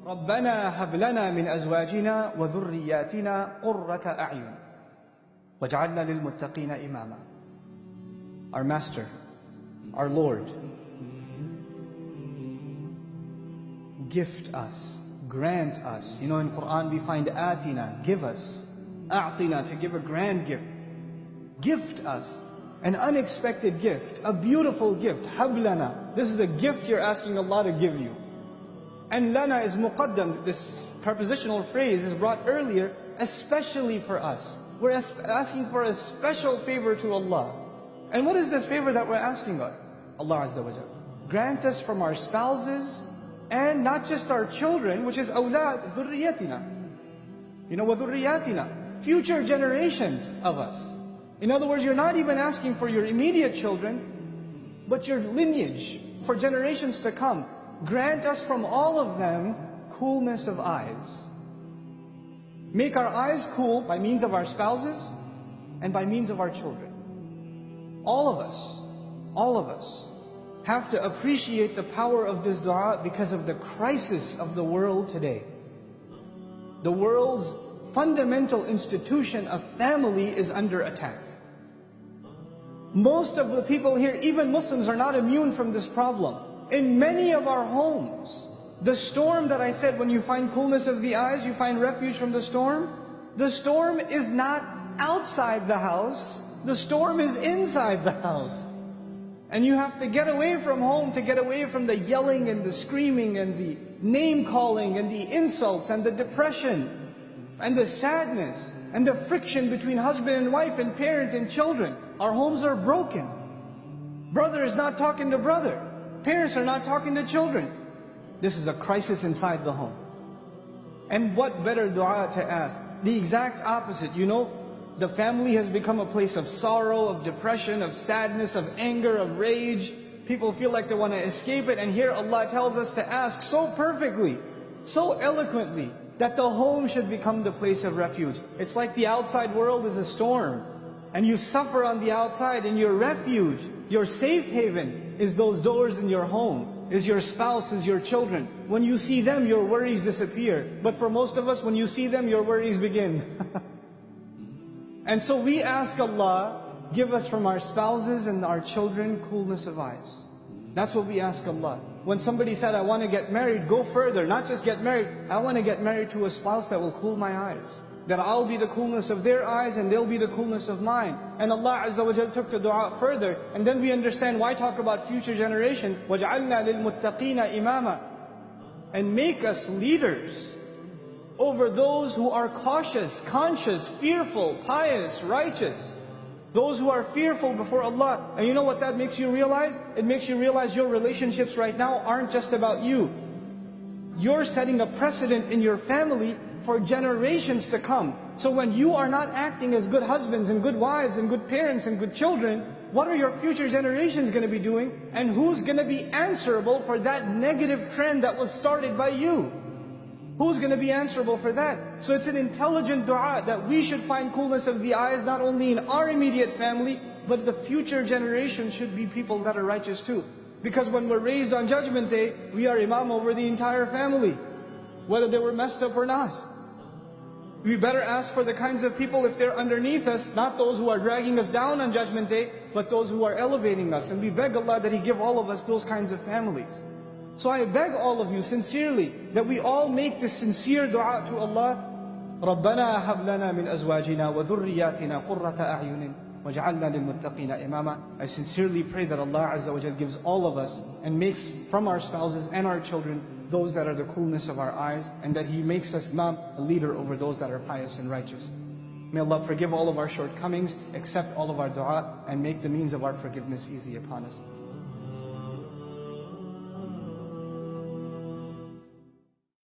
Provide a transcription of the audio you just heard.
رَبَّنَا هَبْ لَنَا مِنْ أَزْوَاجِنَا وَذُرِّيَّاتِنَا قُرَّةَ أَعْيُنٍ وَاجْعَلْنَا لِلْمُتَّقِينَ إِمَامًا. Our Master, our Lord, gift us, grant us. You know, in Quran we find atina, give us. A'tina, to give a grand gift. Gift us an unexpected gift, a beautiful gift. Hablana, this is the gift you're asking Allah to give you. And lana is muqaddam, this prepositional phrase is brought earlier, especially for us. We're asking for a special favor to Allah. And what is this favor that we're asking God? Allah Azza wa Jalla. Grant us from our spouses, and not just our children, which is awlad, dhurriyatina. You know, wa dhurriyatina, future generations of us. In other words, you're not even asking for your immediate children, but your lineage, for generations to come. Grant us from all of them coolness of eyes. Make our eyes cool by means of our spouses and by means of our children. All of us have to appreciate the power of this dua because of the crisis of the world today. The world's fundamental institution of family is under attack. Most of the people here, even Muslims, are not immune from this problem. In many of our homes, the storm that I said, when you find coolness of the eyes, you find refuge from the storm is not outside the house, the storm is inside the house. And you have to get away from home to get away from the yelling and the screaming and the name calling and the insults and the depression and the sadness and the friction between husband and wife and parent and children. Our homes are broken. Brother is not talking to brother. Parents are not talking to children. This is a crisis inside the home. And what better dua to ask? The exact opposite. You know, the family has become a place of sorrow, of depression, of sadness, of anger, of rage. People feel like they want to escape it. And here Allah tells us to ask so perfectly, so eloquently, that the home should become the place of refuge. It's like the outside world is a storm, and you suffer on the outside, and your refuge, your safe haven, is those doors in your home, is your spouse, is your children. When you see them, your worries disappear. But for most of us, when you see them, your worries begin. And so we ask Allah, give us from our spouses and our children coolness of eyes. That's what we ask Allah. When somebody said, I want to get married, go further, not just get married. I want to get married to a spouse that will cool my eyes. That I'll be the coolness of their eyes and they'll be the coolness of mine. And Allah Azza wa Jal took the dua further. And then we understand why talk about future generations. وَاجْعَلْنَا لِلْمُتَّقِينَ إِمَامًا. And make us leaders over those who are cautious, conscious, fearful, pious, righteous. Those who are fearful before Allah. And you know what that makes you realize? It makes you realize your relationships right now aren't just about you. You're setting a precedent in your family for generations to come. So when you are not acting as good husbands and good wives and good parents and good children, what are your future generations going to be doing? And who's going to be answerable for that negative trend that was started by you? Who's going to be answerable for that? So it's an intelligent dua that we should find coolness of the eyes, not only in our immediate family, but the future generation should be people that are righteous too. Because when we're raised on Judgment Day, we are imam over the entire family, whether they were messed up or not. We better ask for the kinds of people, if they're underneath us, not those who are dragging us down on Judgment Day, but those who are elevating us. And we beg Allah that He give all of us those kinds of families. So I beg all of you sincerely that we all make this sincere dua to Allah. رَبَّنَا هَبْ لَنَا مِنْ أَزْوَاجِنَا وَذُرِّيَّاتِنَا قُرَّةَ أَعْيُنٍ وَاجْعَلْنَا لِلْمُتَّقِينَ إِمَامًا. I sincerely pray that Allah Azza wa Jal gives all of us and makes from our spouses and our children those that are the coolness of our eyes, and that He makes us imam, a leader over those that are pious and righteous. May Allah forgive all of our shortcomings, accept all of our dua, and make the means of our forgiveness easy upon us.